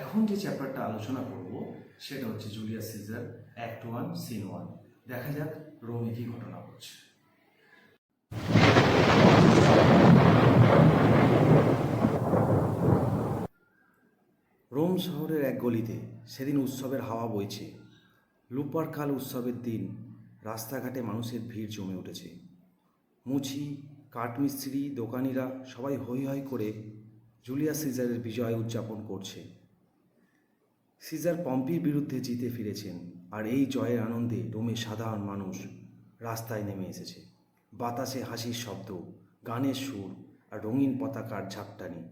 এখন যে চ্যাপ্টারটা আলোচনা করব সেটা হচ্ছে জুলিয়াস সিজার অ্যাক্ট 1 সিন 1। দেখা যাক রোমে কি ঘটনা ঘটছে। রোম শহরের এক গলিতে সেদিন উৎসবের হাওয়া বইছে। লুপারকাল উৎসবের দিন রাস্তাঘাটে মানুষের ভিড় জমে উঠেছে। মুচি, কাঠমিস্ত্রি, দোকানিরা সবাই হৈ হৈ করে জুলিয়াস সিজারের বিজয় উদযাপন করছে। সিজার পম্পির বিরুদ্ধে জিতে ফিরেছেন, আর এই জয়ের আনন্দে রোমের সাধারণ মানুষ রাস্তায় নেমে এসেছে। বাতাসে হাসির শব্দ, গানের সুর আর রঙিন পতাকার ঝাপটানি।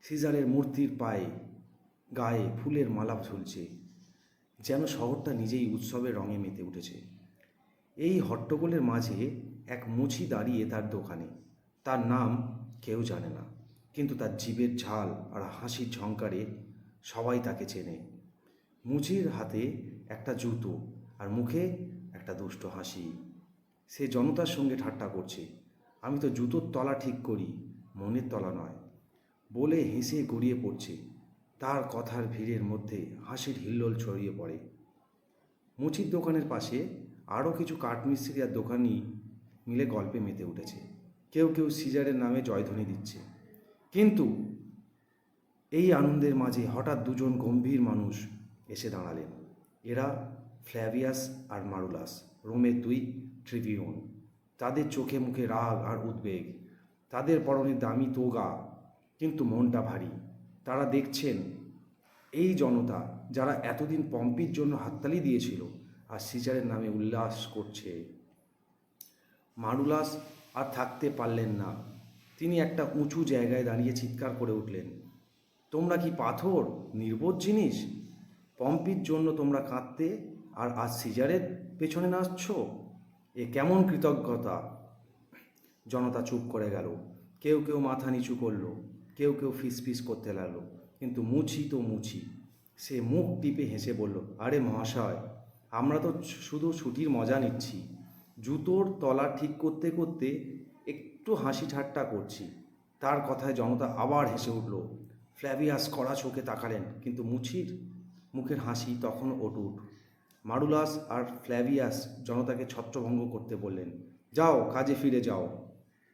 সিজারের মূর্তির গায়ে ফুলের মালা ঝুলছে, যেন শহরটা নিজেই উৎসবের রঙে মেতে উঠেছে। এই হট্টগোলের মাঝে এক মুচি দাঁড়িয়ে তার দোকানে। তার নাম কেউ জানে না, কিন্তু তার জিভের ঝাল আর হাসির ঝংকারে সবাই তাকে চেনে। মুচির হাতে একটা জুতো আর মুখে একটা দুষ্ট হাসি। সে জনতার সঙ্গে ঠাট্টা করছে। আমি তো জুতোর তলা ঠিক করি, মনের তলা নয় বলে হেসে গড়িয়ে পড়ছে। তার কথার ভিড়ের মধ্যে হাসির হিল্লোল ছড়িয়ে পড়ে। মুচির দোকানের পাশে আরও কিছু কাঠমিস্ত্রি আর দোকানি মিলে গল্পে মেতে উঠেছে। কেউ কেউ সিজারের নামে জয়ধ্বনি দিচ্ছে। কিন্তু এই আনন্দের মাঝে হঠাৎ দুজন গম্ভীর মানুষ এসে দাঁড়ালেন। এরা ফ্ল্যাভিয়াস আর মারুলাস, রোমের দুই ট্রিবিউন। তাদের চোখে মুখে রাগ আর উদ্বেগ, তাদের পরনে দামি তোগা, কিন্তু মনটা ভারী। তারা দেখছেন এই জনতা যারা এতদিন পম্পির জন্য হাততালি দিয়েছিল আর সিজারের নামে উল্লাস করছে। মারুলাস আর থাকতে পারলেন না। তিনি একটা উঁচু জায়গায় দাঁড়িয়ে চিৎকার করে উঠলেন, তোমরা কি পাথর, নির্বোধ জিনিস? পম্পির জন্য তোমরা কাঁদতে আর আজ সিজারের পেছনে নাচছ? এ কেমন কৃতজ্ঞতা? জনতা চুপ করে গেল। কেউ কেউ মাথা নিচু করলো, কেউ কেউ ফিসফিস করতে লাগলো। কিন্তু মুচি তো মুচি, সে মুখ টিপে হেসে বলল, আরে মহাশয়, আমরা তো শুধু ছুটির মজা নিচ্ছি। জুতোর তলা ঠিক করতে করতে একটু হাসি ঠাট্টা করছি। তার কথায় জনতা আবার হেসে উঠল। ফ্ল্যাভিয়াস কড়া চোখে তাকালেন, কিন্তু মুচির মুখের হাসি তখনও অটুট। মারুলাস আর ফ্ল্যাভিয়াস জনতাকে ছত্রভঙ্গ করতে বললেন, যাও, কাজে ফিরে যাও,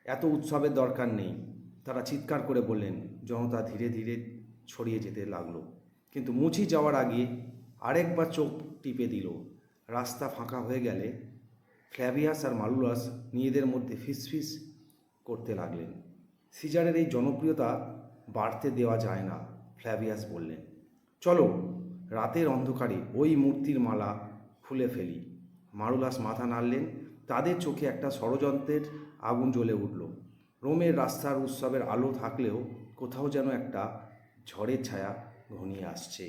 এত উৎসবের দরকার নেই। তারা চিৎকার করে বললেন। জনতা ধীরে ধীরে ছড়িয়ে যেতে লাগলো, কিন্তু মুচি যাওয়ার আগে আরেকবার চোখ টিপে দিল। রাস্তা ফাঁকা হয়ে গেলে ফ্ল্যাভিয়াস আর মারুলাস নিজেদের মধ্যে ফিসফিস করতে লাগলেন, সিজারের এই জনপ্রিয়তা বাড়তে দেওয়া যায় না। ফ্ল্যাভিয়াস বললেন, চলো রাতের অন্ধকারে ওই মূর্তির মালা খুলে ফেলি। মারুলাস মাথা নাড়লেন। তাদের চোখে একটা ষড়যন্ত্রের আগুন জ্বলে উঠল। রোমের রাস্তার উৎসবের আলো থাকলেও কোথাও যেন একটা ঝড়ের ছায়া ঘনিয়ে আসছে।